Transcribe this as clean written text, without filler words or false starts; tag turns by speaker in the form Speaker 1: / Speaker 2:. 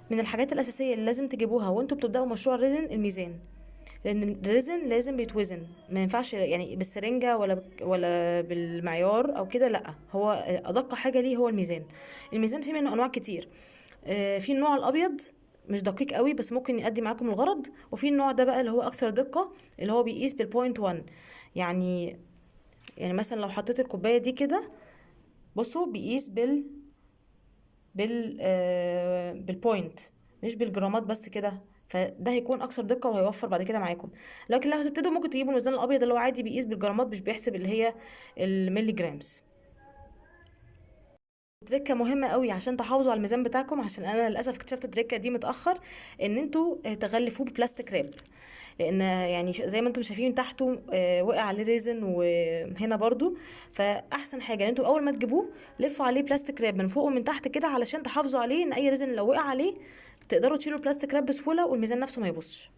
Speaker 1: من الحاجات الاساسيه اللي لازم تجيبوها وانتوا بتبداوا مشروع الريزن الميزان، لان الريزن لازم بيتوزن، ما ينفعش يعني بالسرنجه ولا بالمعيار او كده، لا، هو ادق حاجه ليه هو الميزان. الميزان فيه منه انواع كتير. في النوع الابيض مش دقيق قوي بس ممكن يؤدي معاكم الغرض، وفي النوع ده بقى اللي هو اكثر دقه، اللي هو بيقيس بالبوينت 1. يعني مثلا لو حطيت الكوبايه دي كده، بصوا بيقيس بالبوينت، مش بالجرامات بس كده، فده هيكون اكثر دقه وهيوفر بعد كده معاكم. لكن لو هتبتدوا ممكن تجيبوا الميزان الابيض اللي هو عادي بيقيس بالجرامات، مش بيحسب اللي هي الملي جرامز. تركه مهمه قوي عشان تحافظوا على الميزان بتاعكم، عشان انا للاسف اكتشفت التركه دي متاخر، ان انتوا تغلفوه ببلاستيك راب، لان يعني زي ما انتم شايفين من تحته وقع عليه ريزن وهنا برضو. فاحسن حاجه ان انتوا اول ما تجيبوه لفوا عليه بلاستيك راب من فوق ومن تحت كده، علشان تحافظوا عليه ان اي ريزن لو وقع عليه تقدروا تشيلوا البلاستيك راب بسهوله والميزان نفسه ما يبصش.